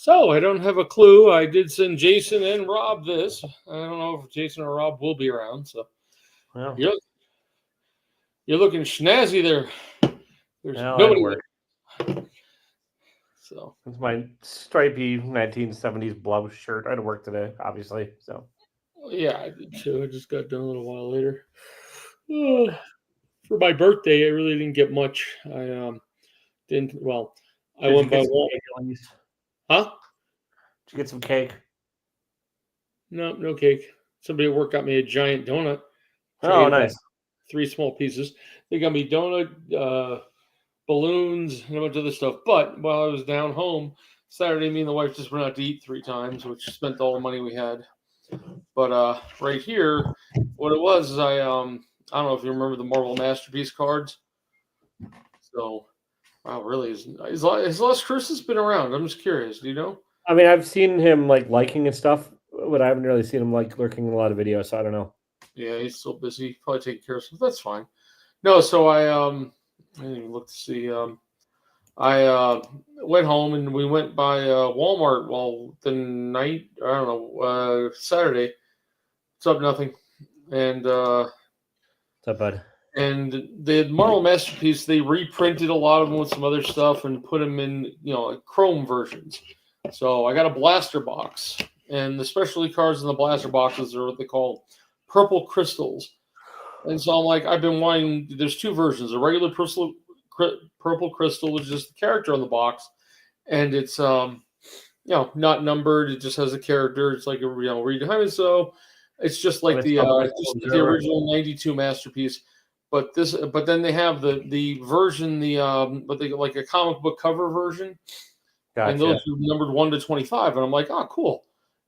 So I don't have a clue. I did send Jason and Rob this. I don't know if Jason or Rob will be around. So Well, you're looking snazzy there. There's no, nobody. work. So it's my stripy 1970s blouse shirt. I had to work today, obviously. So yeah, I did too. I just got done a little while later. For my birthday, I really didn't get much. I didn't. Well, I went by one. Huh? Did you get some cake? No cake. Somebody at work got me a giant donut. Oh, nice. 3 small pieces. They got me donut, balloons, and a bunch of other stuff. But while I was down home Saturday, me and the wife just went out to eat 3 times, which spent all the money we had. But right here, what it was is I don't know if you remember the Marvel Masterpiece cards. So, wow, really, is Les Christmas been around? I'm just curious. Do you know? I mean, I've seen him liking and stuff, but I haven't really seen him lurking in a lot of videos, so I don't know. Yeah, he's still busy, probably taking care of stuff. That's fine. No, so I didn't even look to see. I went home and we went by Walmart. Well, the night, I don't know, Saturday. What's up, nothing? And what's up, bud? And the Marvel Masterpiece, they reprinted a lot of them with some other stuff and put them in, Chrome versions. So I got a blaster box, and the specialty cards in the blaster boxes are what they call purple crystals. And so I'm like, I've been wanting. There's 2 versions: a regular purple crystal, which is just the character on the box, and it's not numbered. It just has a character. It's like read behind it. So it's just like the original '92 Masterpiece. But then they have the version, but they like a comic book cover version. Gotcha. And those are numbered 1 to 25. And I'm like, oh, cool.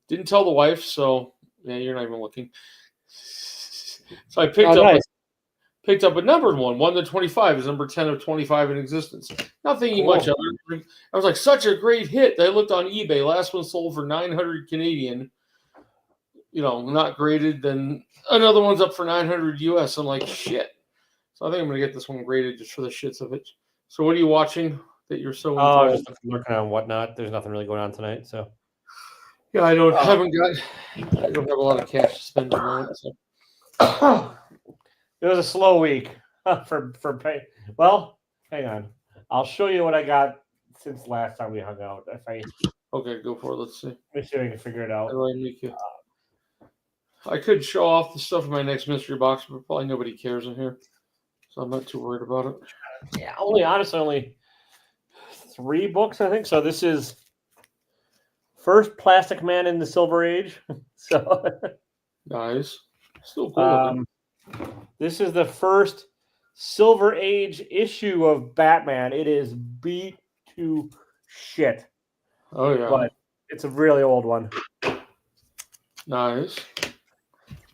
Didn't tell the wife, so yeah, you're not even looking. So I picked up a numbered one. 1 to 25 is number 10 of 25 in existence. Not thinking much of it. I was like, such a great hit. I looked on eBay. Last one sold for 900 Canadian. Not graded. Then another one's up for 900 US. I'm like, shit. So I think I'm going to get this one graded just for the shits of it. So what are you watching that you're so involved? Just looking on whatnot. There's nothing really going on tonight, so. Yeah, I don't have a lot of cash to spend at the moment. So. It was a slow week for pay. Well, hang on. I'll show you what I got since last time we hung out. Okay, go for it. Let's see. Let me see if I can figure it out. I could show off the stuff in my next mystery box, but probably nobody cares in here, so I'm not too worried about it. Yeah, only 3 books, I think. So this is first Plastic Man in the Silver Age. So nice. Still cool. This is the first Silver Age issue of Batman. It is beat to shit. Oh yeah. But it's a really old one. Nice.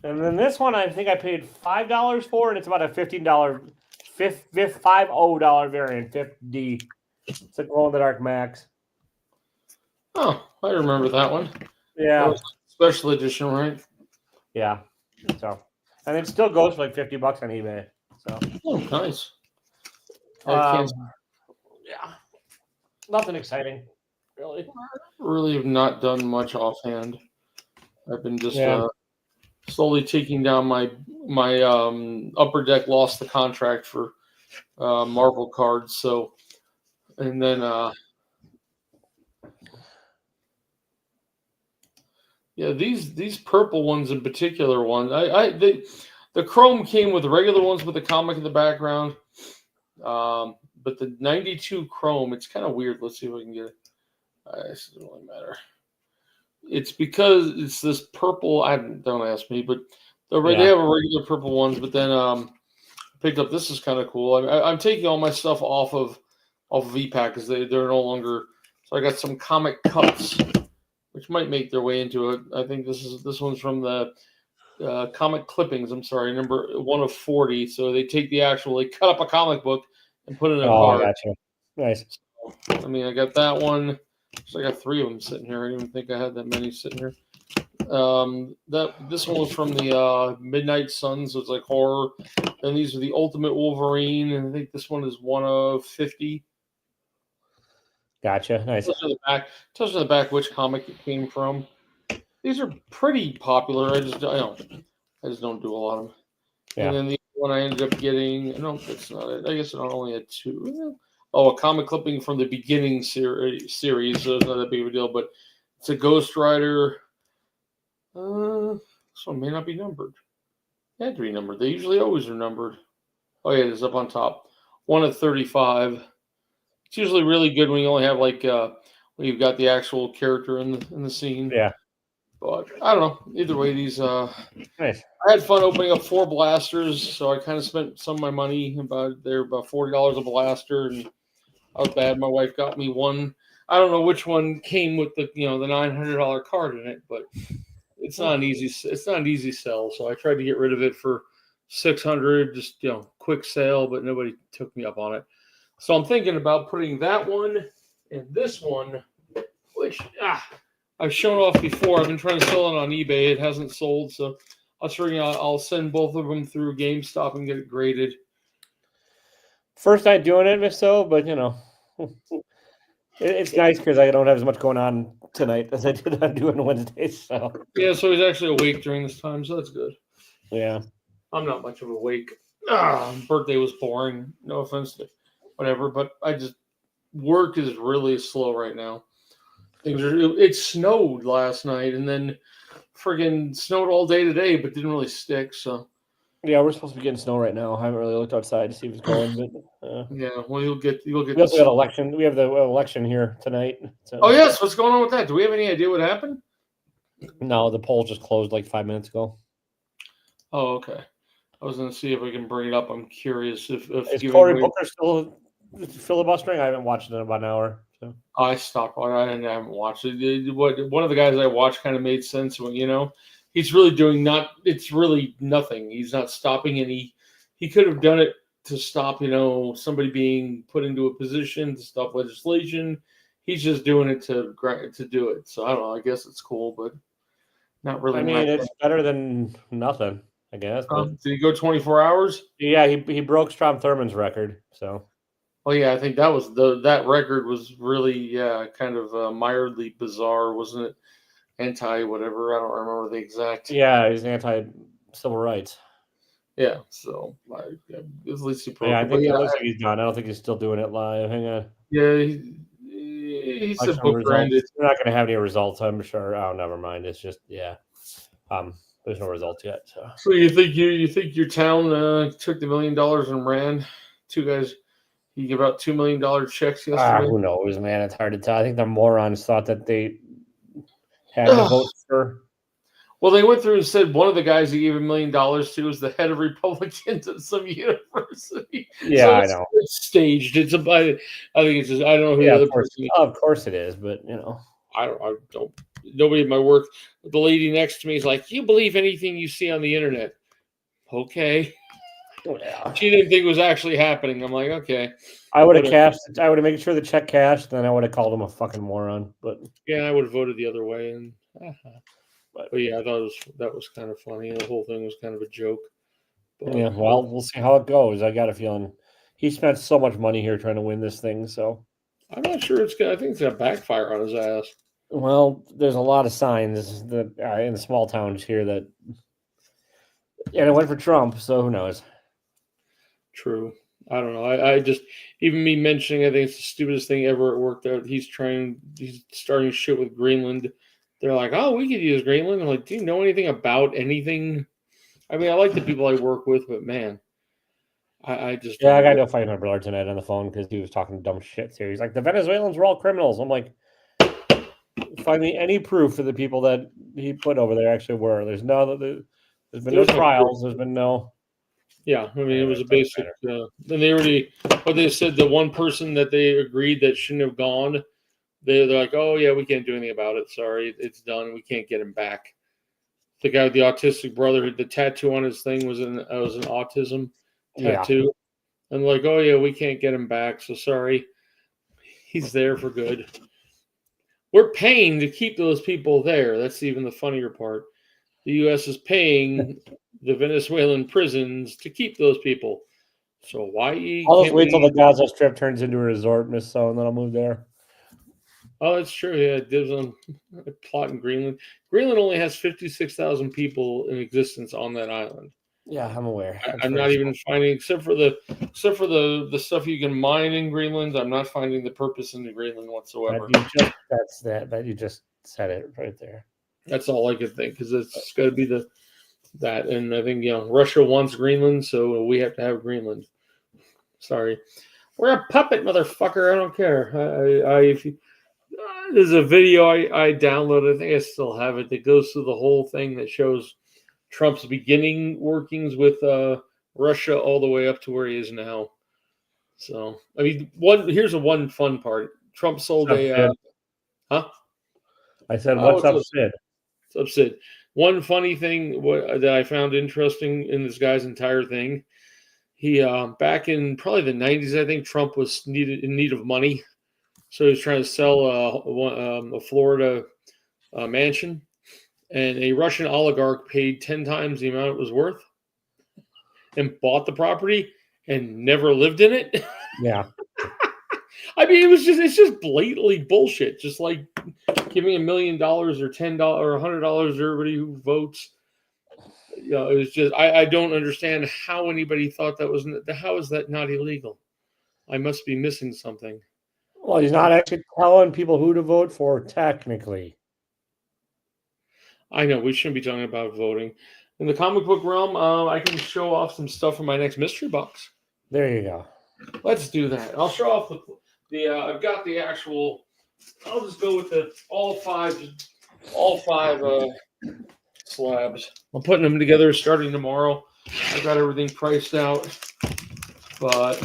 And then this one, I think I paid $5 for, and it's about a $15 $50 variant, 5D. It's a glow in the dark Max. Oh, I remember that one. Yeah. That was special edition, right? Yeah. So, and it still goes for like $50 on eBay. So. Oh, nice. Yeah. Nothing exciting, really. Really have not done much offhand. I've been just slowly taking down my Upper Deck lost the contract for Marvel cards. So, and then these purple ones in particular the Chrome came with the regular ones with the comic in the background. But the 92 Chrome, it's kind of weird. Let's see if I can get it. This doesn't really matter. It's because it's this purple. Don't ask me, but they have a regular purple ones. But then I picked up. This is kind of cool. I'm taking all my stuff off of VPAC because they're no longer. So I got some comic cuts, which might make their way into it. I think this one's from the comic clippings. I'm sorry, number 1 of 40. So they take the actual, they cut up a comic book and put it in a card. Gotcha. Nice. So, I got that one. So I got 3 of them sitting here. I didn't even think I had that many sitting here. This one was from the Midnight Suns, so it's like horror. And these are the Ultimate Wolverine, and I think this one is 1 of 50. Gotcha. Nice. Tells you on the back which comic it came from. These are pretty popular. I just don't do a lot of them. Yeah. And then the one I ended up getting, no, that's not it. I guess I only had two. Oh, a comic clipping from the beginning series, so it's not that big of a deal, but it's a Ghost Rider. This one may not be numbered. It had to be numbered. They usually always are numbered. Oh, yeah, it's up on top. 1 of 35. It's usually really good when you only have when you've got the actual character in the scene. Yeah. But I don't know. Either way, these Nice. I had fun opening up 4 blasters, so I kind of spent some of my money about $40 a blaster, and I was bad. My wife got me one. I don't know which one came with the $900 card in it, but it's not an easy sell. So I tried to get rid of it for $600, just quick sale, but nobody took me up on it. So I'm thinking about putting that one and this one, which I've shown off before. I've been trying to sell it on eBay. It hasn't sold, so I'll send both of them through GameStop and get it graded. First night doing it, so, but it's nice because I don't have as much going on tonight as I did on doing Wednesdays. So yeah, so he's actually awake during this time, so that's good. Yeah, I'm not much of awake. Birthday was boring. No offense to whatever, but work is really slow right now. It snowed last night, and then friggin' snowed all day today, but didn't really stick. So yeah, we're supposed to be getting snow right now. I haven't really looked outside to see if it's going, but yeah, well, you'll get. We also got election. We have the election here tonight. So. Oh yes, what's going on with that? Do we have any idea what happened? No, the poll just closed like 5 minutes ago. Oh, okay. I was going to see if we can bring it up. I'm curious if is Cory Booker still filibustering? I haven't watched it in about an hour. So. I stopped on. I haven't watched it. One of the guys I watched kind of made sense when he's really doing it's really nothing. He's not stopping any. He could have done it to stop somebody being put into a position to stop legislation. He's just doing it to do it. So I don't know. I guess it's cool, but not really. I mean, it's better than nothing, I guess. Did he go 24 hours? Yeah, he broke Strom Thurmond's record. So. Well, yeah, I think that record was really kind of mildly bizarre, wasn't it? Anti whatever, I don't remember the exact. Yeah, he's anti civil rights. Yeah, so at least he broke. Yeah, I think it looks like he's done. I don't think he's still doing it live. Hang on. Yeah, he said book ended. We're not going to have any results, I'm sure. Oh, never mind. It's just there's no results yet. So you think your town took the $1 million and ran? Two guys. You give out $2 million checks yesterday. Who knows, man? It's hard to tell. I think the morons thought that they had to vote for. Well, they went through and said one of the guys he gave $1 million to was the head of Republicans at some university. Yeah, so I know. It's staged. I think it's just I don't know who the other person is. Of course it is, but I don't. Nobody at my work. The lady next to me is like, "You believe anything you see on the internet?" Okay. Yeah. She didn't think it was actually happening. I'm like, okay. I would have cashed. I would have made sure the check cashed. Then I would have called him a fucking moron. But yeah, I would have voted the other way. And but yeah, I thought that was kind of funny. The whole thing was kind of a joke. But, yeah, well, we'll see how it goes. I got a feeling he spent so much money here trying to win this thing. So I'm not sure I think it's gonna backfire on his ass. Well, there's a lot of signs that in the small towns here that, and it went for Trump. So who knows? True. I don't know. I just, even me mentioning, I think it's the stupidest thing ever at work that he's starting shit with Greenland. They're like, oh, we could use Greenland. I'm like, do you know anything about anything? I mean, I like the people I work with, but man, I just. Yeah, I got to fight my brother tonight on the phone because he was talking dumb shit here. He's like, the Venezuelans were all criminals. I'm like, find me any proof of the people that he put over there actually were. There's been no trials. There's been no. Yeah, I mean, it was a basic. And they said the one person that they agreed that shouldn't have gone, they're like, oh, yeah, we can't do anything about it. Sorry, it's done. We can't get him back. The guy with the autistic brother, the tattoo on his thing was an autism tattoo. Yeah. And like, oh, yeah, we can't get him back. So sorry. He's there for good. We're paying to keep those people there. That's even the funnier part. The U.S. is paying the Venezuelan prisons to keep those people. So why? I'll just wait till the Gaza Strip turns into a resort, Miss So, and then I'll move there. Oh, that's true. Yeah, dibs on a plot in Greenland. Greenland only has 56,000 people in existence on that island. Yeah, I'm aware. It's I'm very not even small. finding, except for the stuff you can mine in Greenland. I'm not finding the purpose in the Greenland whatsoever. That you just said it right there. That's all I could think, because it's got to be that. And I think Russia wants Greenland, so we have to have Greenland. Sorry, we're a puppet, motherfucker. I don't care. If you, there's a video I downloaded. I think I still have it. That goes through the whole thing that shows Trump's beginning workings with Russia all the way up to where he is now. So I mean, here's one fun part. Trump sold What's up, a Sid? huh? I said, Oh, "What's up, Sid?" it's upset. One funny thing that I found interesting in this guy's entire thing. He back in probably the 90s, I think Trump was in need of money, so he was trying to sell a Florida mansion, and a Russian oligarch paid 10 times the amount it was worth and bought the property and never lived in it. Yeah. I mean, it's just blatantly bullshit. Just like giving $1 million or $10 or $100 to everybody who votes. It was just I don't understand how anybody thought that was. How is that not illegal? I must be missing something. Well, he's not actually telling people who to vote for, technically. I know we shouldn't be talking about voting. In the comic book realm, I can show off some stuff from my next mystery box. There you go. Let's do that. I'll show off the I've got the actual. I'll just go with all five slabs. I'm putting them together starting tomorrow. I got everything priced out, but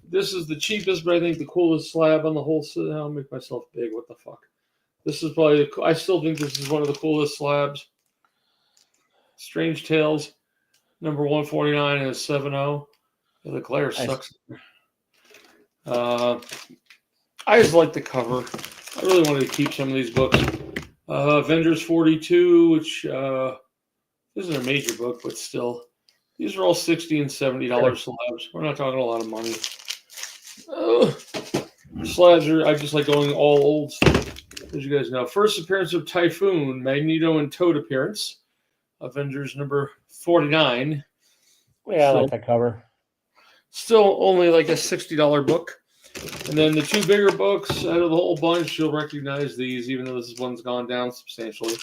this is the cheapest, but I think the coolest slab on the whole set. I'll make myself big. What the fuck? This is probably. I still think this is one of the coolest slabs. Strange Tales, number 149 and a 7.0. The glare sucks. I just like the cover. I really wanted to keep some of these books. Avengers 42, which isn't a major book, but still. These are all $60 and $70 slabs. We're not talking a lot of money. Slabs are, I just like going all old stuff, as you guys know. First appearance of Typhoon, Magneto and Toad appearance. Avengers number 49. Yeah, I like that cover. Still only like a $60 book. And then the two bigger books out of the whole bunch, you'll recognize these, even though this one's gone down substantially.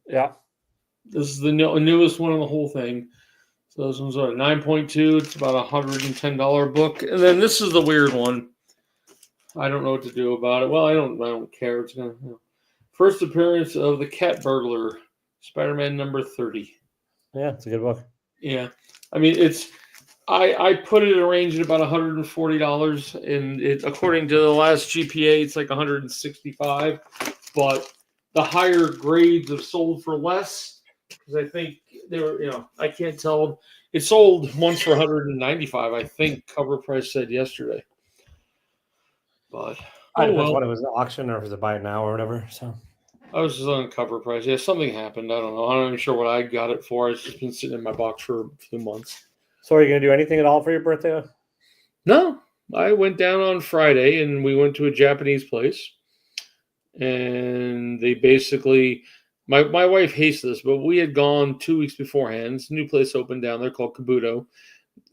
Yeah. This is the newest one in the whole thing. So those ones are 9.2. It's about a $110 book. And then this is the weird one. I don't know what to do about it. Well, I don't care. It's gonna. First appearance of the Cat Burglar, Spider-Man number 30. Yeah, it's a good book. Yeah, I mean it's. I put it in a range at about $140, and it, according to the last GPA, it's like 165. But the higher grades have sold for less because I think they were, I can't tell. It sold once for 195. I think cover price said yesterday. But I don't know what it was, an auction or if it was a buy it now or whatever. So I was just on cover price. Yeah, something happened. I don't know. I'm not even sure what I got it for. It's just been sitting in my box for a few months. So are you going to do anything at all for your birthday? No, I went down on Friday and we went to a Japanese place. And they basically, my wife hates this, but we had gone 2 weeks beforehand. It's a new place opened down there called Kabuto.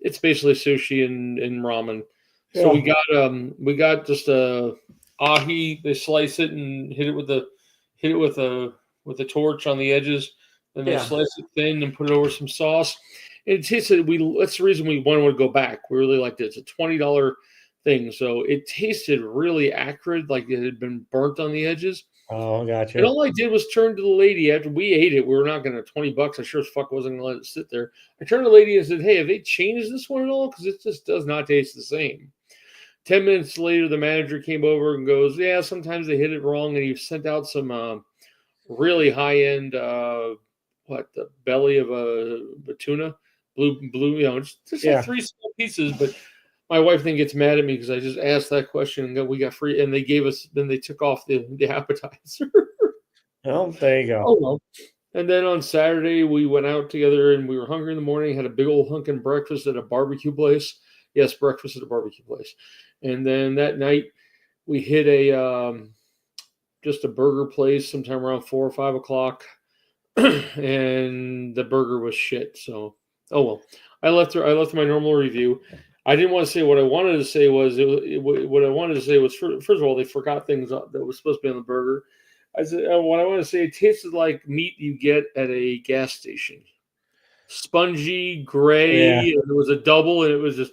It's basically sushi and ramen. Yeah. So we got just a ahi. They slice it and hit it with a torch on the edges. Then they slice it thin and put it over some sauce. It tasted. That's the reason we wanted to go back. We really liked it. It's a $20 thing, so it tasted really acrid, like it had been burnt on the edges. Oh, gotcha. And all I did was turn to the lady after we ate it. We were not going to $20. I sure as fuck wasn't going to let it sit there. I turned to the lady and said, "Hey, have they changed this one at all? Because it just does not taste the same." 10 minutes later, the manager came over and goes, "Yeah, sometimes they hit it wrong," and he sent out some really high-end, the belly of a tuna, blue, just like 3 small pieces. But my wife then gets mad at me because I just asked that question and we got free, and they gave us. Then they took off the appetizer. Oh, there you go. Oh well. And then on Saturday we went out together and we were hungry in the morning. Had a big old hunkin' breakfast at a barbecue place. Yes, breakfast at a barbecue place. And then that night we hit a just a burger place sometime around 4 or 5 o'clock, and the burger was shit. So, oh well. I left my normal review. I didn't want to say what I wanted to say was what I wanted to say was first of all they forgot things that was supposed to be on the burger. I said what I want to say, it tasted like meat you get at a gas station, spongy, gray. Yeah. And it was a double, and it was just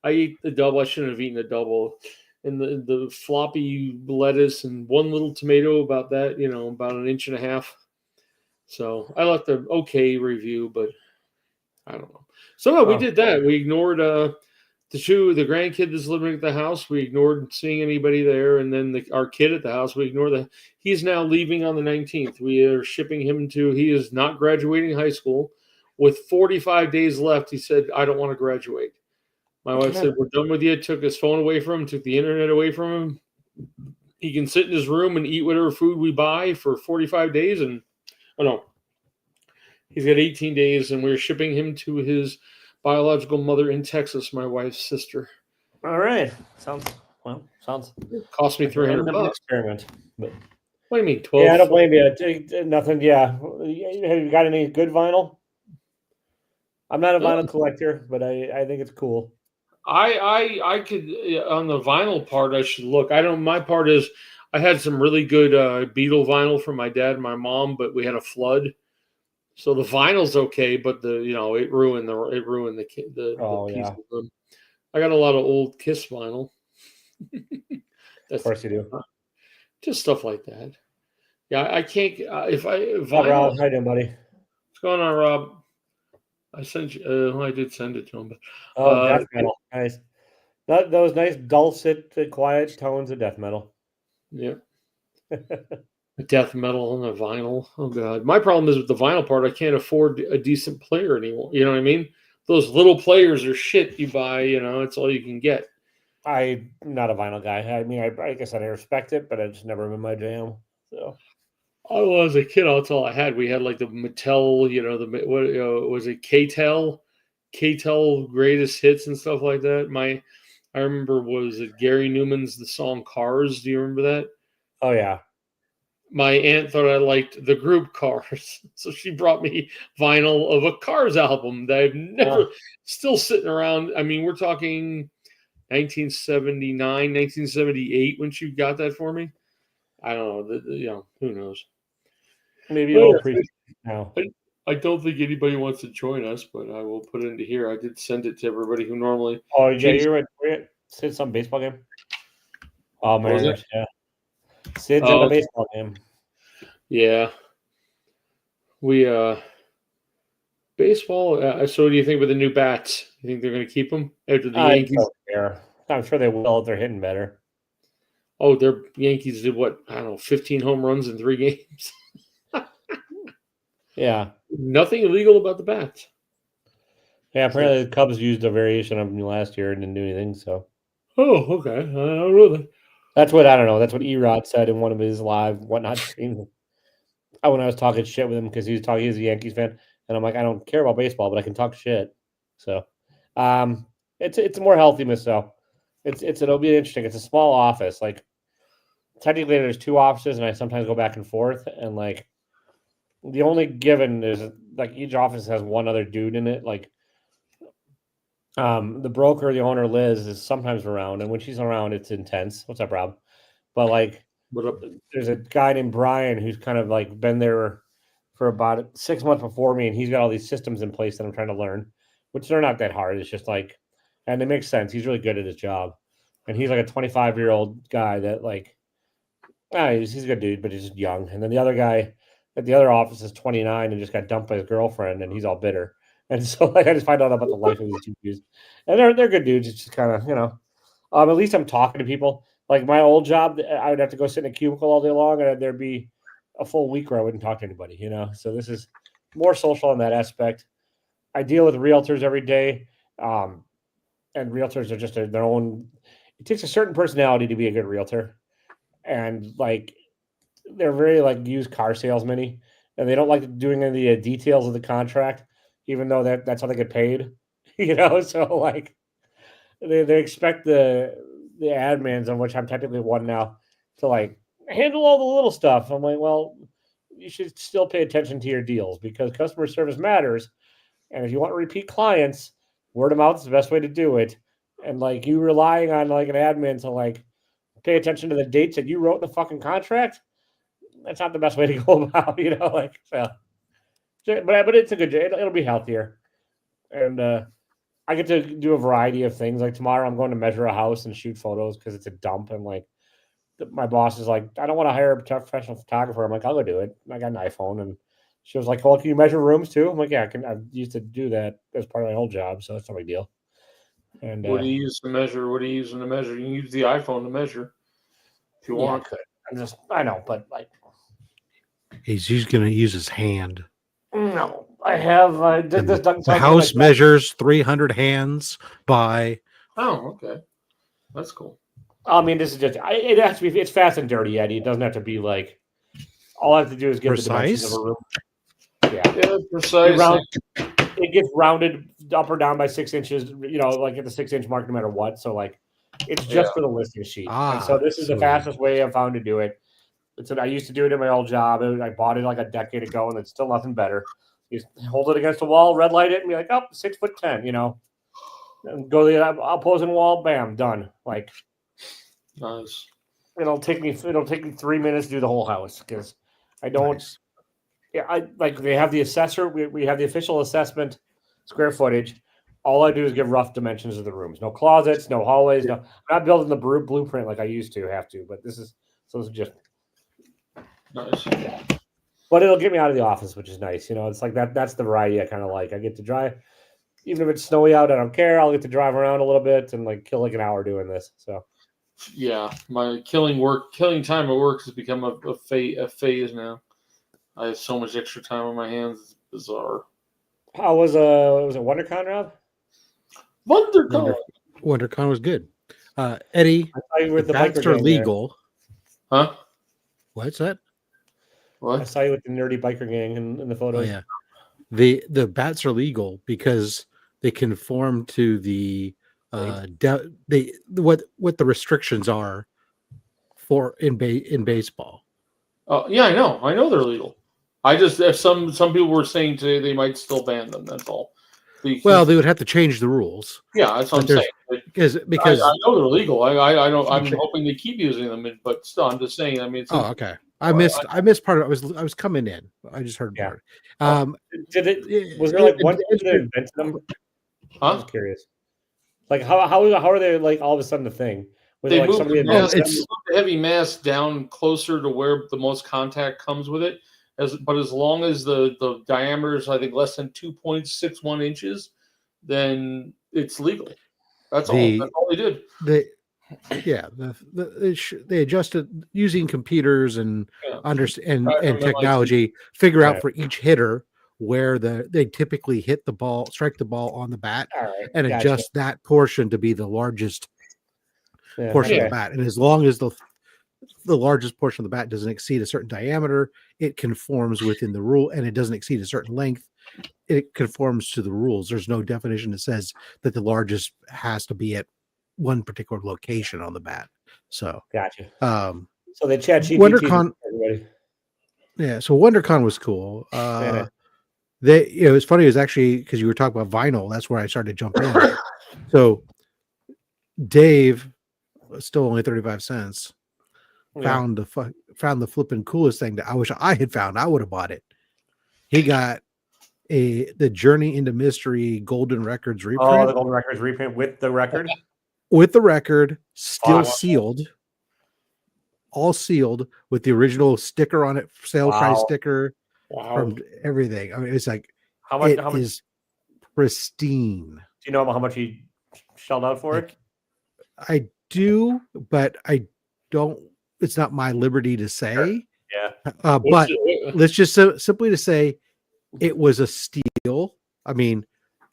I ate the double. I shouldn't have eaten the double. And the floppy lettuce and one little tomato, about that, about an inch and a half. So I left an okay review, but I don't know. So no, we did that. We ignored the grandkid that's living at the house. We ignored seeing anybody there, and then our kid at the house. We ignored that. He's now leaving on the 19th. We are shipping him to. He is not graduating high school. With 45 days left, he said, "I don't want to graduate." My wife said, "We're done with you." Took his phone away from him. Took the internet away from him. He can sit in his room and eat whatever food we buy for 45 days. And oh no, he's got 18 days, and we're shipping him to his biological mother in Texas, my wife's sister. All right. Sounds It cost me $300. Experiment. But what do you mean 12? Yeah, I don't blame you. Nothing. Yeah. Have you got any good vinyl? I'm not a vinyl collector, but I think it's cool. I could, on the vinyl part, I should look. I don't. My part is I had some really good Beatle vinyl from my dad and my mom, but we had a flood. So the vinyl's okay, but it ruined the piece of them. I got a lot of old Kiss vinyl. Of course you do. Just stuff like that. Yeah, I can't. Vinyl. Rob, how you doing, buddy? What's going on, Rob? I sent you. I did send it to him. But, death metal, nice. Those nice dulcet, quiet tones of death metal. Yeah. Death metal on the vinyl. Oh god, my problem is with the vinyl part. I can't afford a decent player anymore. You know what I mean? Those little players are shit you buy. It's all you can get. I'm not a vinyl guy. I mean, like I said, I respect it, but I just never been my jam. So, as a kid, that's all I had. We had like the Mattel, was it K-Tel greatest hits and stuff like that. I remember, was it Gary Newman's the song Cars? Do you remember that? Oh yeah. My aunt thought I liked the group Cars, so she brought me vinyl of a Cars album that I've never, still sitting around. I mean, we're talking 1979, 1978 when she got that for me. I don't know. Who knows? Maybe you'll appreciate it now. I don't think anybody wants to join us, but I will put it into here. I did send it to everybody who normally. Oh yeah, you're right. Sid's some baseball game. Oh, Mariners, yeah. Sid's at a baseball game. Yeah. We baseball. So, what do you think with the new bats? You think they're going to keep them after the Yankees? I'm sure they will if they're hitting better. Oh, their Yankees did what? I don't know, 15 home runs in 3 games. Yeah. Nothing illegal about the bats. Yeah, apparently the Cubs used a variation of them last year and didn't do anything. So. Oh, okay. I don't know that. That's what E-Rod said in one of his live whatnot streams. When I was talking shit with him because he's a Yankees fan, and I'm like, I don't care about baseball, but I can talk shit. So, it's more healthiness. So, it'll be interesting. It's a small office. Like, technically, there's 2 offices, and I sometimes go back and forth. And like, the only given is like each office has one other dude in it. Like, the broker, the owner, Liz, is sometimes around, and when she's around, it's intense. What's up, Rob? But like, there's a guy named Brian who's kind of like been there for about 6 months before me, and he's got all these systems in place that I'm trying to learn, which they're not that hard. It's just like, and it makes sense. He's really good at his job, and he's like a 25-year-old guy that like, he's a good dude, but he's just young. And then the other guy at the other office is 29 and just got dumped by his girlfriend, and he's all bitter. And so like, I just find out about the life of these 2 dudes, and they're good dudes. It's just kind of at least I'm talking to people. Like my old job, I would have to go sit in a cubicle all day long, and there'd be a full week where I wouldn't talk to anybody, So this is more social in that aspect. I deal with realtors every day, and realtors are just their own. It takes a certain personality to be a good realtor, and like they're very like used car salesmen-y, and they don't like doing any of the details of the contract, even though that's how they get paid, So like they expect the the admins, on which I'm technically one now, to like handle all the little stuff. I'm like, well, you should still pay attention to your deals because customer service matters. And if you want to repeat clients, word of mouth is the best way to do it. And like you relying on like an admin to like pay attention to the dates that you wrote in the fucking contract, that's not the best way to go about, like so. But it's a good day. It'll be healthier. And I get to do a variety of things. Like tomorrow I'm going to measure a house and shoot photos because it's a dump. And like my boss is like, I don't want to hire a professional photographer. I'm like, I'll go do it. I got an iPhone. And she was like, well, can you measure rooms too? I'm like, yeah, I can. I used to do that as part of my old job. So it's no big deal. And what do you use to measure? What are you using to measure? You can use the iPhone to measure if you want. I know, but like he's going to use his hand. No, I have. The house measures 300 hands by. Oh, okay, that's cool. I mean, this is just. It has to be. It's fast and dirty, Eddie. It doesn't have to be like. All I have to do is give the dimensions of a room. Yeah, precise. It gets rounded up or down by 6 inches. Like at the 6-inch mark, no matter what. So like, it's just for the listing sheet. And so this is the fastest way I've found to do it. I used to do it in my old job. I bought it like a decade ago, and it's still nothing better. You hold it against the wall, red light it, and be like, oh, 6'10", And go to the opposing wall, bam, done. Like, nice. It'll take me 3 minutes to do the whole house because I don't. Nice. Yeah, I like they have the assessor. We have the official assessment square footage. All I do is give rough dimensions of the rooms. No closets, no hallways. No, I'm not building the blueprint like I used to have to. But this is just. Nice. Yeah. But it'll get me out of the office, which is nice. It's like that. That's the variety I kind of like. I get to drive, even if it's snowy out. I don't care. I'll get to drive around a little bit and like kill like an hour doing this. So, yeah, my killing time at work has become a phase now. I have so much extra time on my hands. It's bizarre. How was it WonderCon, Rob? WonderCon was good. Eddie, I saw you with the bats are legal. There. Huh? What's that? What? I saw you with the nerdy biker gang in the photo. Oh, yeah. The bats are legal because they conform to the what the restrictions are for in baseball. Oh yeah, I know they're legal. I just if some people were saying today they might still ban them. That's all. Well, they would have to change the rules. Yeah, that's what I'm saying. Because I know they're legal. I don't. I'm hoping they keep using them, but still, I'm just saying. I mean, okay. I missed part of it. I was coming in. I just heard part. Did it? Was there like one that invented them? Huh? I was curious. Like how are they like all of a sudden a thing? They moved the heavy mass down closer to where the most contact comes with it. But as long as the diameter is, I think, less than 2.61 inches, then it's legal. That's all they did. They adjusted using computers and technology, figure out for each hitter where they typically hit the ball, strike the ball on the bat, and adjust that portion to be the largest portion of the bat. And as long as the largest portion of the bat doesn't exceed a certain diameter, it conforms within the rule, and it doesn't exceed a certain length, it conforms to the rules. There's no definition that says that the largest has to be at one particular location on the bat. So gotcha. So they chat WonderCon. Yeah, so WonderCon was cool. It was funny. It was actually because you were talking about vinyl. That's where I started jumping in. So Dave, still only 35 cents. Found the flipping coolest thing that I wish I had found. I would have bought it. He got the Journey into Mystery Golden Records reprint. Oh, the Golden Records reprint with the record? With the record, still sealed. All sealed with the original sticker on it, sale price sticker from everything. I mean, it's like how much is pristine. Do you know how much he shelled out for it? I do, but I don't. It's not my liberty to say. Yeah. But let's just simply to say it was a steal. I mean,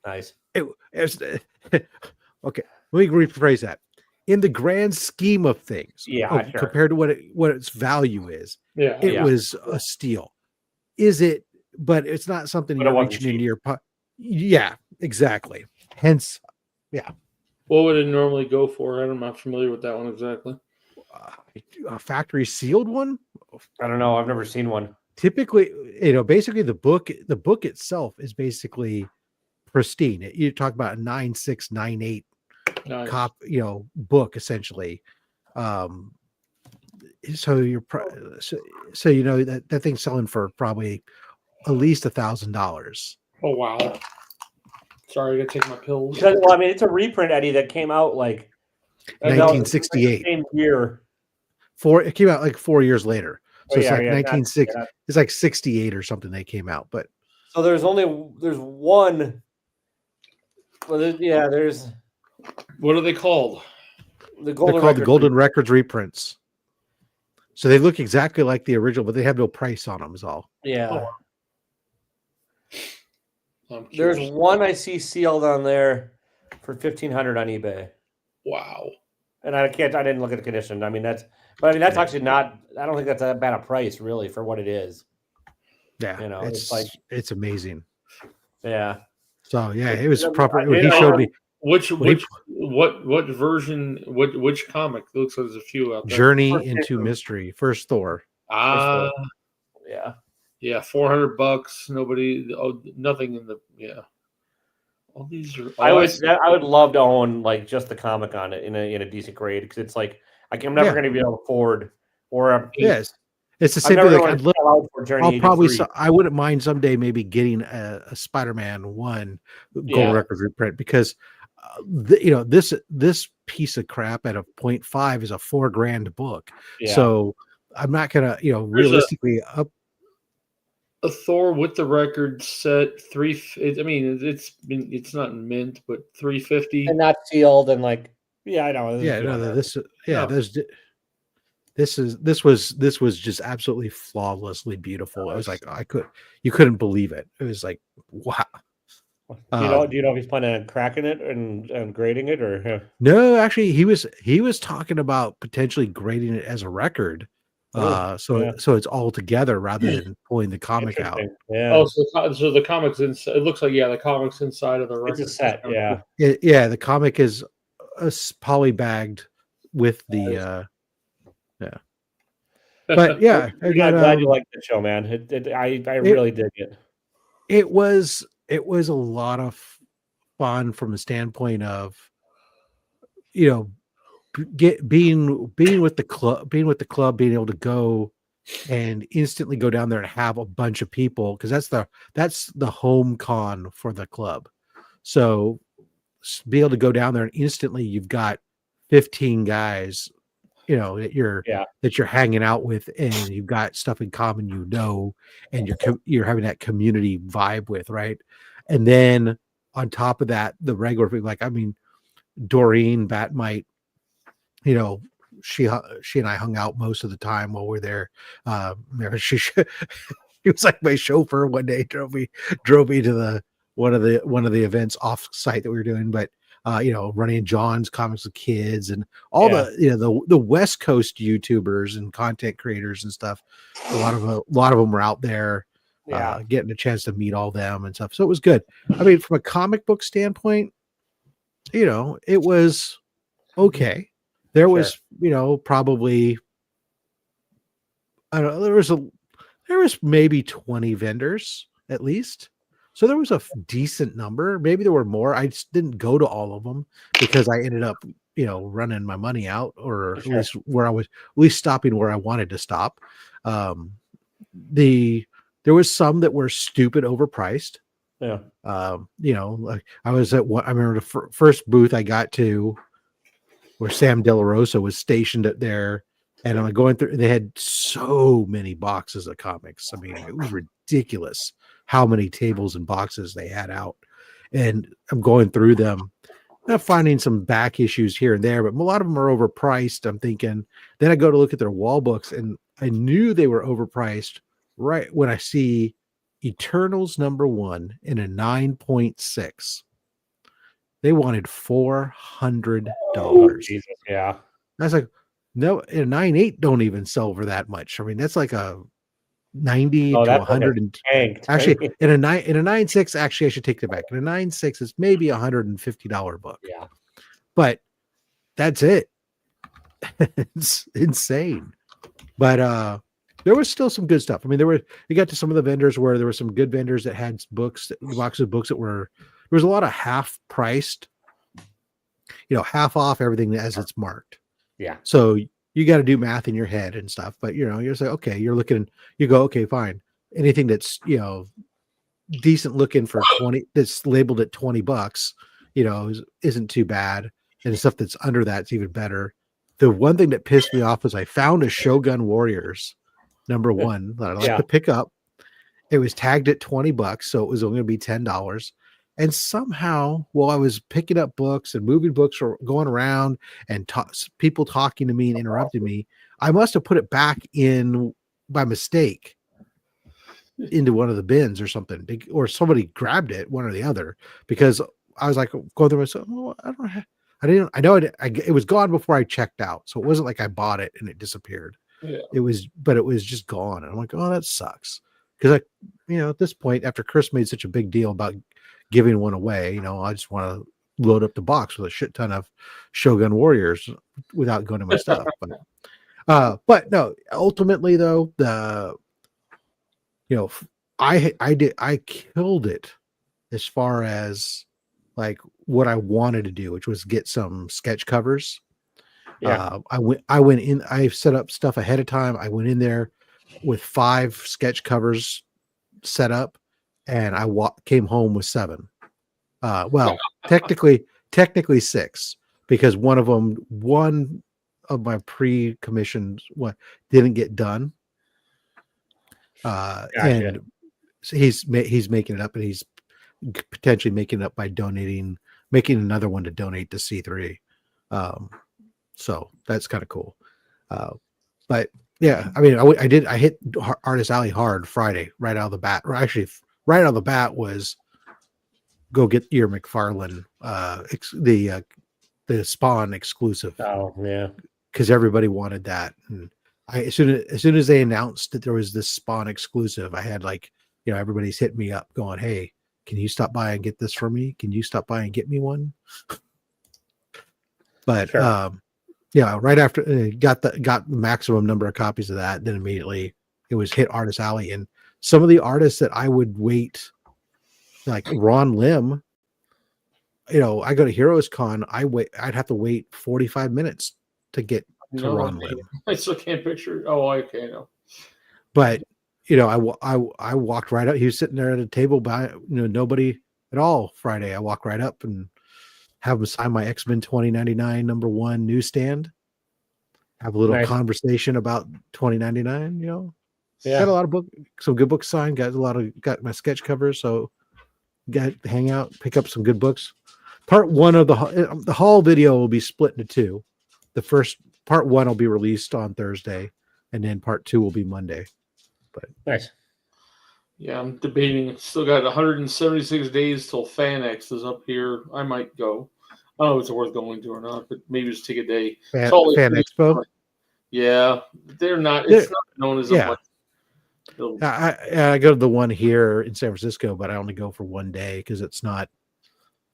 nice. It was okay. Let me rephrase that. In the grand scheme of things, compared to what its value is, it was a steal. Is it? But it's not something you're reaching into your pocket. Yeah, exactly. Hence, What would it normally go for? I'm not familiar with that one exactly. A factory sealed one? I don't know. I've never seen one. Typically, basically the book itself is basically pristine. You talk about a 9698 Nice. book essentially. So you're so that thing's selling for probably at least $1,000. Oh wow. Sorry, I gotta take my pills. Well, I mean, it's a reprint, Eddie, that came out like 1968. Same year. It came out like 4 years later. So it's like 1960. Yeah. It's like 68 or something they came out. But so there's one. Well, there's. What are they called? They're called the Golden Records reprints. So they look exactly like the original, but they have no price on them. Is all. Yeah. There's one I see sealed on there for $1,500 on eBay. Wow. And I didn't look at the condition. I mean, that's actually not. I don't think that's that bad a price, really, for what it is. Yeah, it's amazing. Yeah. So yeah, it was proper. He showed me what version, which comic? It looks like there's a few out there. Journey into Mystery, first Thor. Yeah. Yeah, $400. Nothing in the All these are. I would love to own like just the comic on it in a decent grade because it's like I'm never going to be able to afford yes. It's the same thing. Like I wouldn't mind someday maybe getting a Spider-Man 1 Gold Records reprint because this piece of crap at a 0.5 is a $4,000 book. Yeah. So I'm not gonna realistically up a Thor with the record set it's not mint, but 350 and not sealed and like I know. This was just absolutely flawlessly beautiful. It was like you couldn't believe it. It was like wow. Do you know if he's planning on cracking it and grading it or no? Actually, he was talking about potentially grading it as a record. So it's all together rather than pulling the comic out. Yeah. Oh, so the comic's inside. It looks like the comic's inside of the record. It's a set. Yeah. The comic is polybagged with the But yeah, again, I'm glad you liked the show, man. I really dig it. It was a lot of fun from the standpoint of being with the club, being able to go and instantly go down there and have a bunch of people because that's the home con for the club. So be able to go down there and instantly you've got 15 guys that you're hanging out with and you've got stuff in common and you're having that community vibe with, right? And then on top of that, the regular people, like Doreen Batmite, she and I hung out most of the time while we're there. She was like my chauffeur one day, drove me to one of the events off site that we were doing, but running John's Comics with Kids and all the West Coast YouTubers and content creators and stuff. A lot of them were out there, getting a chance to meet all them and stuff. So it was good. I mean, from a comic book standpoint, it was okay. There was, probably, I don't know, there was maybe 20 vendors at least. So there was a decent number. Maybe there were more. I just didn't go to all of them because I ended up, running my money out, or at least stopping where I wanted to stop. There was some that were stupid overpriced. Yeah. Like I was at I remember the first booth I got to where Sam De La Rosa was stationed at there. And I'm going through, they had so many boxes of comics. I mean, it was ridiculous how many tables and boxes they had out. And I'm going through them. I'm finding some back issues here and there, but a lot of them are overpriced. I'm thinking, then I go to look at their wall books and I knew they were overpriced right when I see Eternals #1 in a 9.6. They wanted $400. Oh, Jesus, yeah. I was like, no, a 9.8 don't even sell for that much. I mean, that's like a 90 to 100. Actually, in a 9.6, actually, I should take that back. In a 9.6, it's maybe $150 book. Yeah. but that's it. It's insane. But there was still some good stuff. I mean, you got to some of the vendors where there were some good vendors that had books, boxes of books that there was a lot of half priced, half off everything as it's marked. Yeah. So you got to do math in your head and stuff, but you're like, okay, you go, okay, fine. Anything that's, decent looking for 20, that's labeled at $20, isn't too bad. And the stuff that's under that's even better. The one thing that pissed me off was I found a Shogun Warriors #1 that I'd like to pick up. It was tagged at $20, so it was only going to be $10. And somehow, while I was picking up books and moving books or going around and people talking to me and interrupting me, I must have put it back in by mistake into one of the bins or something, or somebody grabbed it, one or the other, because I was like going through myself. Oh, it was gone before I checked out. So it wasn't like I bought it and it disappeared. Yeah. It was just gone. And I'm like, oh, that sucks. Because at this point, after Chris made such a big deal about giving one away, I just want to load up the box with a shit ton of Shogun Warriors without going to my stuff. But no, ultimately though, I killed it as far as like what I wanted to do, which was get some sketch covers. Yeah. I went in, I set up stuff ahead of time. I went in there with 5 sketch covers set up, and I came home with 7. Well, technically 6, because one of my pre-commissions didn't get done. Gotcha. And so he's making it up, and he's potentially making it up by making another one to donate to C3. So that's kind of cool. But yeah, I mean, I hit Artist Alley hard Friday right out of the bat, or actually right out of the bat was go get your McFarlane, the Spawn exclusive. Oh yeah, because everybody wanted that. And as soon as they announced that there was this Spawn exclusive, I had everybody's hitting me up going, hey, can you stop by and get this for me? Can you stop by and get me one? But sure. Right after got the maximum number of copies of that, then immediately it was hit Artist Alley. And some of the artists that I would wait, like Ron Lim, I go to Heroes Con, I'd have to wait 45 minutes to get to Ron Lim. I still can't picture. Oh, okay, no. But I walked right up. He was sitting there at a table by nobody at all Friday. I walked right up and have him sign my X-Men 2099 #1 newsstand. Have a little conversation about 2099. Got a lot of some good books signed. Got my sketch covers. So got to hang out, pick up some good books. Part 1 of the haul video will be split into 2. The first part 1 will be released on Thursday, and then part 2 will be Monday. But nice. Yeah, I'm debating. Still got 176 days till FanX is up here. I might go. I don't know if it's worth going to or not, but maybe just take a day. Fan Expo? Yeah, they're not. It's not known as a much. I go to the one here in San Francisco, but I only go for one day because it's not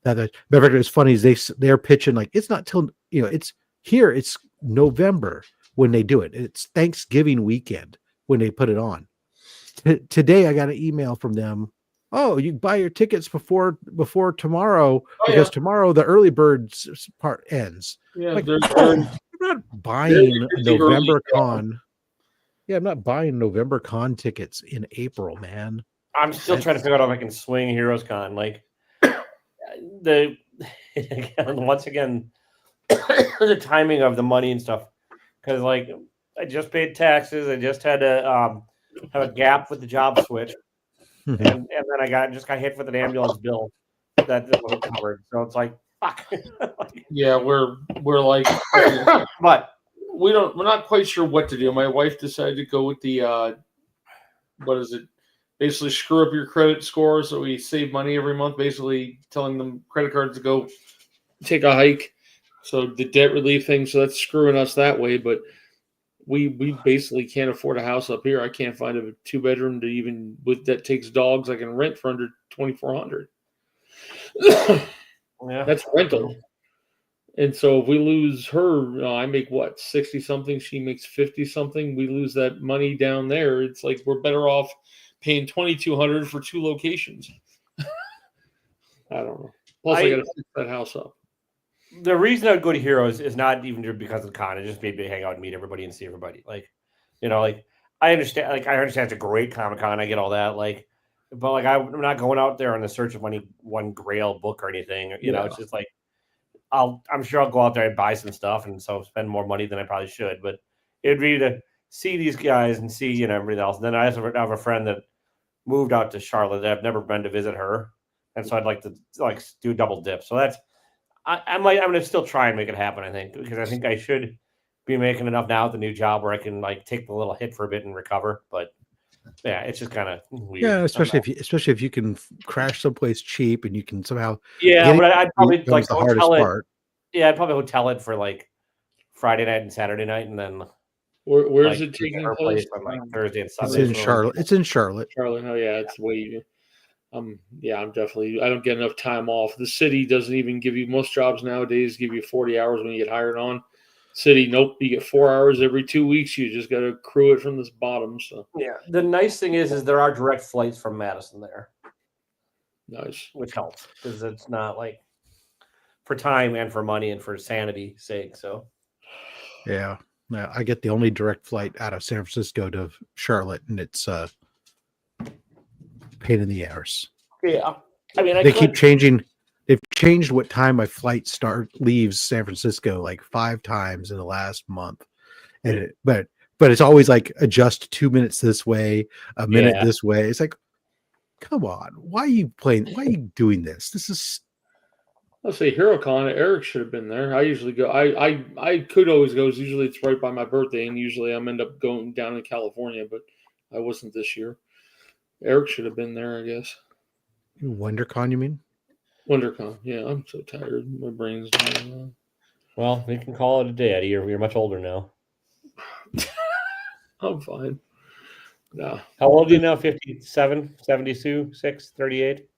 that. But it's funny is they're pitching like it's not till it's here. It's November when they do it. It's Thanksgiving weekend when they put it on. Today I got an email from them. Oh, you buy your tickets before tomorrow because tomorrow the early bird part ends. Yeah, like, I'm not buying November Con. Yeah, I'm not buying November Con tickets in April, man. I'm still trying to figure out if I can swing Heroes Con. Like once again, the timing of the money and stuff. Because like I just paid taxes. I just had to have a gap with the job switch. And then I got hit with an ambulance bill that wasn't covered. So it's like, fuck. Yeah, we're like, but we're not quite sure what to do. My wife decided to go with the what is it? Basically screw up your credit score so we save money every month, basically telling them credit cards to go take a hike. So the debt relief thing, so that's screwing us that way, but we basically can't afford a house up here. I can't find a 2-bedroom to even that takes dogs I can rent for under $2,400. Yeah, that's rental. And so if we lose her, I make what, 60 something, she makes 50 something. We lose that money down there. It's like we're better off paying 2,200 for 2 locations. I don't know. Plus, I got to fix that house up. The reason I would go to Heroes is not even because of the con. It just made me hang out and meet everybody and see everybody. Like, I understand. Like, I understand it's a great Comic-Con. I get all that. Like, but like, I'm not going out there on the search of any one Grail book or anything. You know, it's just like, I'm sure I'll go out there and buy some stuff, and so spend more money than I probably should. But it'd be to see these guys and see everybody else. And then I also have a friend that moved out to Charlotte that I've never been to visit her, and so I'd like to do a double dip. So that's I'm gonna still try and make it happen. I think because I think I should be making enough now at the new job where I can take the little hit for a bit and recover. But yeah, it's just kind of weird. Yeah, especially if you can crash someplace cheap and you can somehow. Yeah, but I'd probably the hardest part. Yeah, I'd probably hotel it for Friday night and Saturday night, and then where's it taking place? On Thursday and Sunday. It's in Charlotte. It's in Charlotte. Charlotte. Oh yeah, it's way. Yeah, I'm definitely. I don't get enough time off. The city doesn't even give you. Most jobs nowadays give you 40 hours when you get hired on. City, nope. You get 4 hours every 2 weeks. You just got to accrue it from this bottom. So yeah, the nice thing is there are direct flights from Madison there. Nice, which helps because it's not for time and for money and for sanity's sake. So yeah, I get the only direct flight out of San Francisco to Charlotte, and it's pain in the arse. Yeah, I mean, they keep changing. They've changed what time my flight leaves San Francisco 5 times in the last month, and but it's always adjust 2 minutes this way, a minute this way. It's like, come on, why are you doing this? This is. Let's say HeroCon. Eric should have been there. I usually go. I could always go. Usually it's right by my birthday, and usually I'm end up going down in California, but I wasn't this year. Eric should have been there, I guess. WonderCon, you mean? WonderCon. Yeah, I'm so tired. My brain's going. Well, we can call it a day, Eddie. You're much older now. I'm fine. No. How old are you now? 57, 72, 6, 38?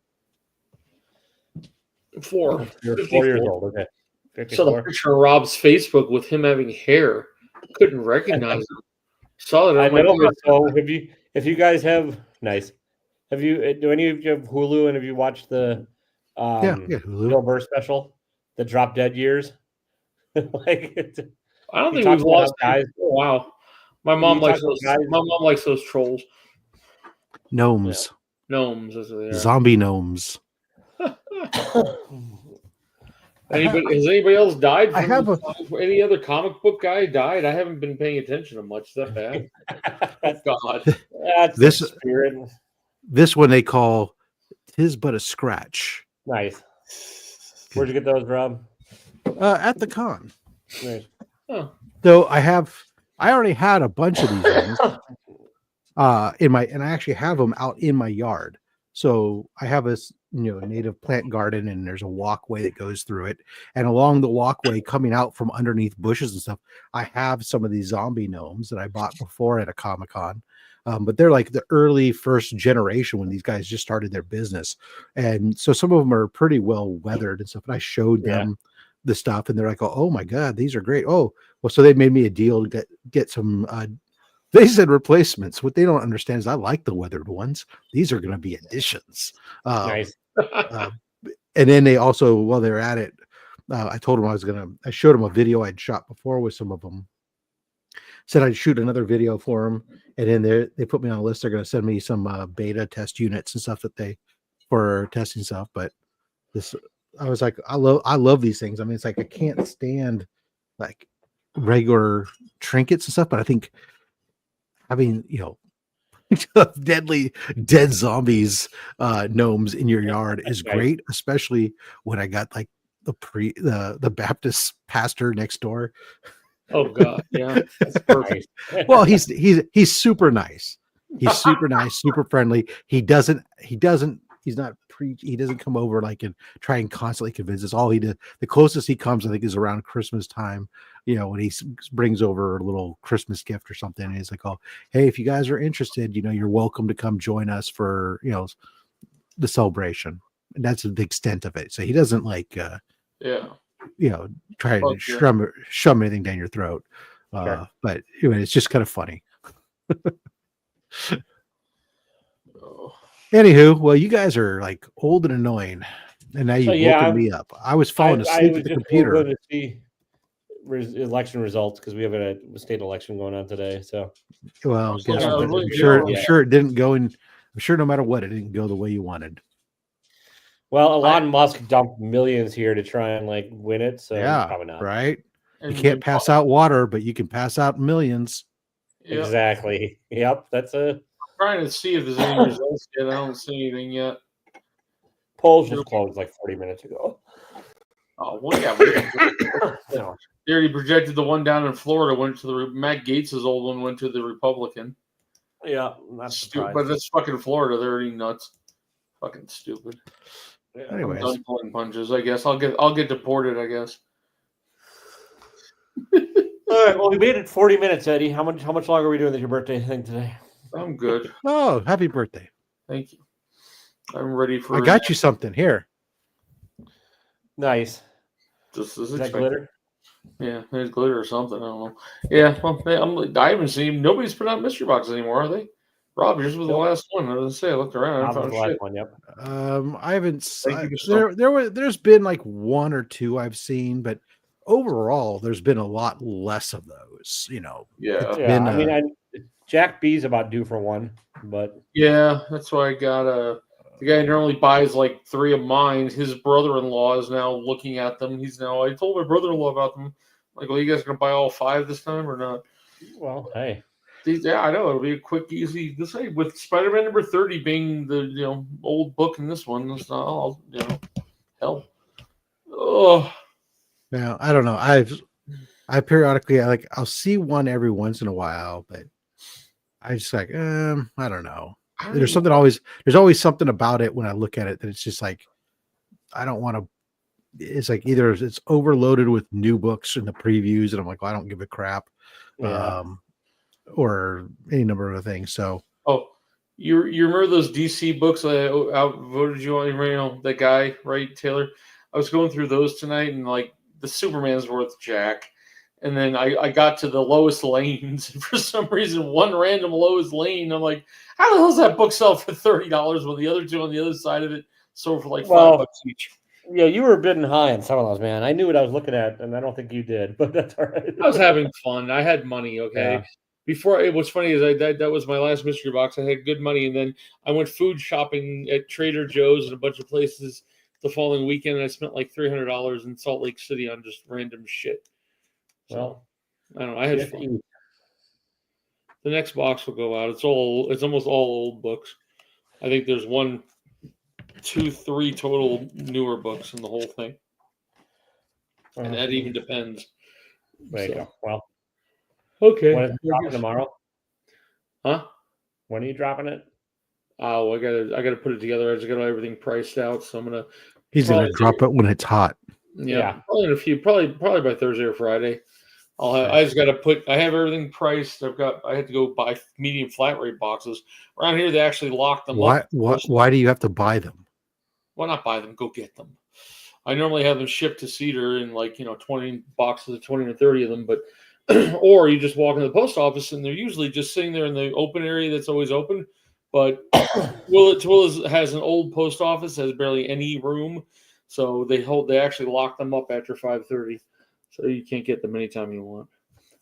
4. You're 4 years old. Okay. 54. Saw the picture on Rob's Facebook with him having hair. Couldn't recognize him. Saw it. So if you guys have nice, do any of you have Hulu and have you watched the Hulu. Bill Burr special, the Drop Dead Years? I don't think we've lost guys. Oh, wow. My mom likes those. My mom likes those trolls. Gnomes. Yeah. Gnomes, that's what they are. Zombie gnomes. Has anybody else died? Any other comic book guy died? I haven't been paying attention to much. Is that bad? Oh, God. That's this one they call "'Tis But a Scratch." Nice. Where'd you get those, Rob? At the con. Nice. Oh. So I already had a bunch of these things and I actually have them out in my yard. So I have this native plant garden, and there's a walkway that goes through it, and along the walkway coming out from underneath bushes and stuff, I have some of these zombie gnomes that I bought before at a Comic-Con. But they're the early first generation when these guys just started their business, and so some of them are pretty well weathered and stuff. And I showed them the stuff, and they're like, "Oh my God, these are great!" Oh, well, so they made me a deal to get some. They said replacements. What they don't understand is I like the weathered ones. These are going to be additions. Nice. And then they also, while they're at it, I told them I showed them a video I'd shot before with some of them. Said I'd shoot another video for them, and then they put me on a list. They're going to send me some beta test units and stuff for testing stuff. But I was like, I love these things. I mean, it's I can't stand regular trinkets and stuff, but I think having dead zombies gnomes in your yard is great, especially when I got the Baptist pastor next door. Oh God, yeah, that's perfect. Well, he's super nice. He's super nice, super friendly. He doesn't come over and try and constantly convince us. All he did, the closest he comes, I think, is around Christmas time, when he brings over a little Christmas gift or something. And he's like, "Oh, hey, if you guys are interested, you're welcome to come join us for, the celebration." And that's the extent of it. So he doesn't try to shove anything down your throat. Sure. But anyway, it's just kind of funny. Anywho, well, you guys are like old and annoying, and now you've woken me up. I was falling asleep at the computer. Going to see election results because we have a state election going on today. So, well, guess what? I'm sure it didn't go in. I'm sure no matter what, it didn't go the way you wanted. Well, Elon Musk dumped millions here to try and like win it. So probably not. Right? You can't pass out water, but you can pass out millions. Yep. Exactly. Yep. That's I'm trying to see if there's any results yet. I don't see anything yet. Polls just closed like 40 minutes ago. Oh, well, yeah. They already projected the one down in Florida went to Matt Gates' old one went to the Republican. Yeah, that's stupid. But that's fucking Florida. They're already nuts. Fucking stupid. Yeah, anyways, I'm done pulling punches. I guess I'll get deported. I guess. All right. Well, we made it 40 minutes, Eddie. How much longer are we doing this your birthday thing today? I'm good. Oh, happy birthday! Thank you. I'm ready for. I got you something here. Nice. Just is that glitter? Yeah, there's glitter or something. I don't know. Yeah, well, I haven't seen. Nobody's put out mystery boxes anymore, are they? Rob, yours was the last one. I was gonna say. I looked around. I found the last one. Yep. I haven't. There's been like one or two I've seen, but overall, there's been a lot less of those. Yeah. Jack B's about due for one, but yeah, that's why I got the guy who normally buys like 3 of mine. His brother-in-law is now looking at them. I told my brother-in-law about them. Like, well, you guys gonna buy all 5 this time or not? Well, hey. Yeah, I know it'll be a quick, easy. This with Spider-Man number 30 being the old book in this one. It's not hell. Oh. Now I don't know. I periodically I'll see one every once in a while, but I just like I don't know. There's always something about it when I look at it that it's just like I don't want to. It's like either it's overloaded with new books in the previews, and I'm like, well, I don't give a crap. Yeah. Or any number of things. So, you remember those DC books I outvoted you on? That guy, right, Taylor? I was going through those tonight, and like the Superman's worth Jack, and then I got to the Lois Lanes, and for some reason, one random Lois Lane, I'm like, how the hell does that book sell for $30 when the other two on the other side of it sold for like $5 each? Yeah, you were bidding high on some of those, man. I knew what I was looking at, and I don't think you did, but that's all right. I was having fun. I had money, okay? Yeah. What's funny is that was my last mystery box. I had good money, and then I went food shopping at Trader Joe's and a bunch of places the following weekend, and I spent like $300 in Salt Lake City on just random shit. So, I don't know. I had fun. The next box will go out. It's almost all old books. I think there's 1, 2, 3 total newer books in the whole thing. And that even depends. There you go. Well, okay. When is it dropping tomorrow? Huh? When are you dropping it? Oh, I gotta put it together. I just got everything priced out, so I'm gonna. He's gonna drop it when it's hot. Yeah. Probably in a few. Probably by Thursday or Friday. I just gotta I have everything priced. I had to go buy medium flat rate boxes. Around here, they actually lock them up. Why do you have to buy them? Why not buy them? Go get them. I normally have them shipped to Cedar in 20 boxes of 20 or 30 of them, but or you just walk into the post office and they're usually just sitting there in the open area that's always open. But Willis has an old post office, has barely any room, so they actually lock them up after 5:30, so you can't get them anytime you want.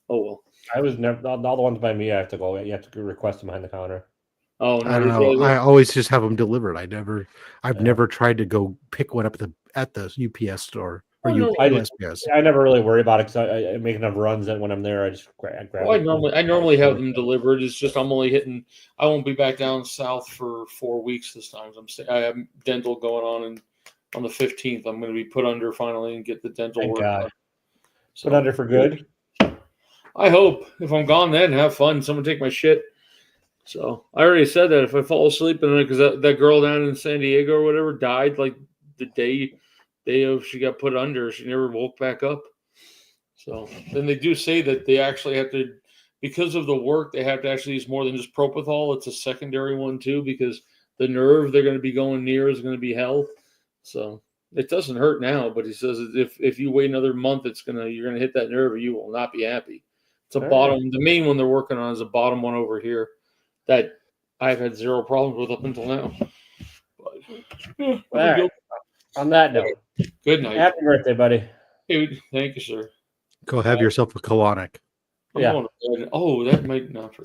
Oh well. I was never all the ones by me. I have to go. You have to request them behind the counter. Oh, no, I don't know. I always just have them delivered. I've never tried to go pick one up at the UPS store or USPS. I never really worry about it because I make enough runs that when I'm there, I just grab it. I normally have them delivered. It's just I'm only hitting. I won't be back down south for 4 weeks this time. I have dental going on the 15th. I'm going to be put under finally and get the dental work done. So, put under for good. I hope. If I'm gone then, have fun. Someone take my shit. So I already said that if I fall asleep and because that girl down in San Diego or whatever died like the day of she got put under, she never woke back up. So then they do say that they actually have to, because of the work, they have to actually use more than just propofol. It's a secondary one too, because the nerve they're going to be going near is going to be hell. So It doesn't hurt now, but he says if you wait another month, you're gonna hit that nerve, or you will not be happy. It's a bottom. The main one they're working on is a bottom one over here that I've had zero problems with up until now. But, right. On that note, good night. Happy birthday, buddy. Hey, thank you, sir. Go have yourself a colonic. I'm going to bed. Oh, that might not forget.